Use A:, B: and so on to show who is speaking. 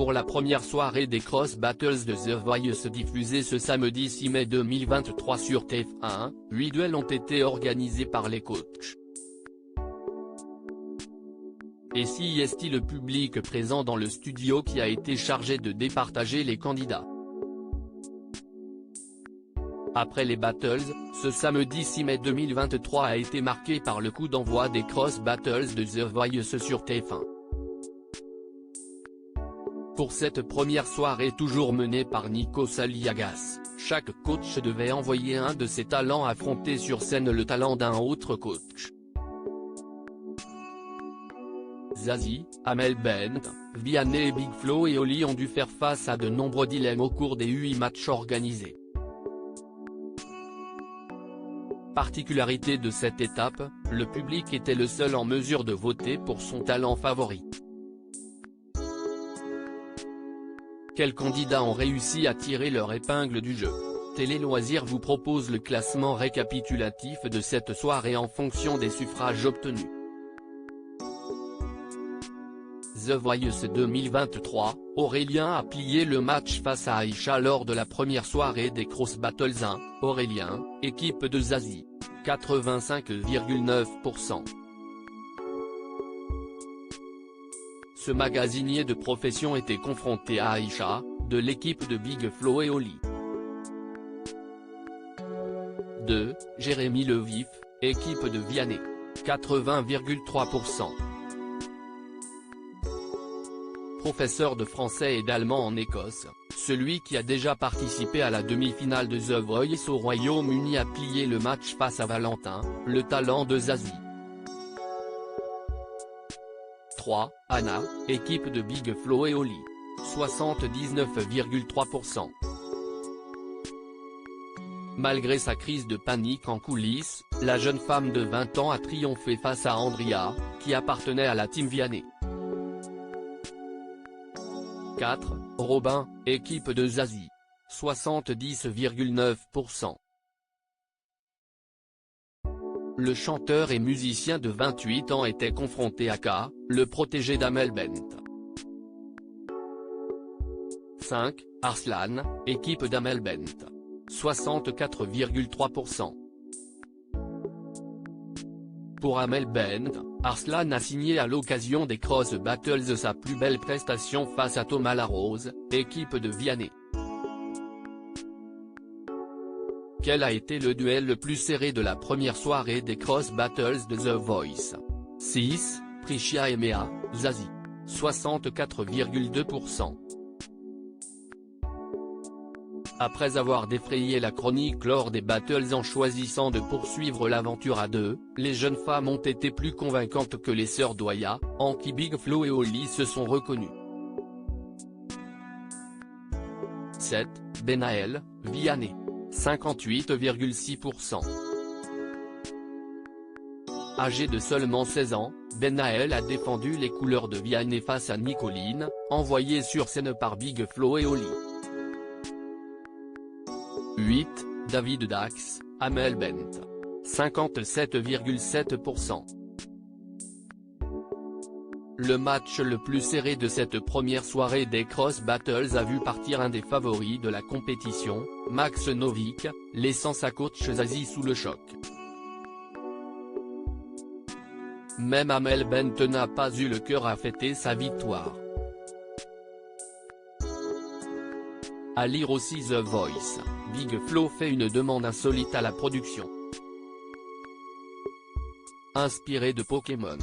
A: pour la première soirée des Cross Battles de The Voice diffusée ce samedi 6 mai 2023 sur TF1, 8 duels ont été organisés par les coachs. Et si est-il le public présent dans le studio qui a été chargé de départager les candidats. Après les battles, ce samedi 6 mai 2023 a été marqué par le coup d'envoi des Cross Battles de The Voice sur TF1. Pour cette première soirée toujours menée par Nico Saliagas, chaque coach devait envoyer un de ses talents affronter sur scène le talent d'un autre coach. Zazie, Amel Bent, Vianney et Big Flo et Oli ont dû faire face à de nombreux dilemmes au cours des 8 matchs organisés. Particularité de cette étape, le public était le seul en mesure de voter pour son talent favori. Quels candidats ont réussi à tirer leur épingle du jeu? Télé Loisirs vous propose le classement récapitulatif de cette soirée en fonction des suffrages obtenus. The Voice 2023, Aurélien a plié le match face à Aïcha lors de la première soirée des Cross Battles 1, Aurélien, équipe de Zazie. 85,9%. Ce magasinier de profession était confronté à Aïcha, de l'équipe de Big Flo et Oli. 2. Jérémy Levif, équipe de Vianney. 80,3%. Professeur de français et d'allemand en Écosse, celui qui a déjà participé à la demi-finale de The Voice au Royaume-Uni a plié le match face à Valentin, le talent de Zazie. 3. Anna, équipe de Big Flo et Oli. 79,3%. Malgré sa crise de panique en coulisses, la jeune femme de 20 ans a triomphé face à Andrea, qui appartenait à la team Vianney. 4. Robin, équipe de Zazie. 70,9%. Le chanteur et musicien de 28 ans était confronté à K, le protégé d'Amel Bent. 5. Arslan, équipe d'Amel Bent. 64,3%. Pour Amel Bent, Arslan a signé à l'occasion des Cross Battles sa plus belle prestation face à Thomas Larose, équipe de Vianney. Quel a été le duel le plus serré de la première soirée des Cross Battles de The Voice? 6. Priscia et Méa, Zazie. 64,2%. Après avoir défrayé la chronique lors des battles en choisissant de poursuivre l'aventure à deux, les jeunes femmes ont été plus convaincantes que les sœurs Doya, en qui Big Flo et Oli se sont reconnus. 7. Benaël, Vianney. 58,6%. Âgé de seulement 16 ans, Benaël a défendu les couleurs de Vianney face à Nicoline, envoyée sur scène par Big Flo et Oli. 8. David Dax, Amel Bent. 57,7%. Le match le plus serré de cette première soirée des Cross Battles a vu partir un des favoris de la compétition, Max Novick, laissant sa coach Zazie sous le choc. Même Amel Bent n'a pas eu le cœur à fêter sa victoire. À lire aussi The Voice, Big Flo fait une demande insolite à la production. Inspiré de Pokémon.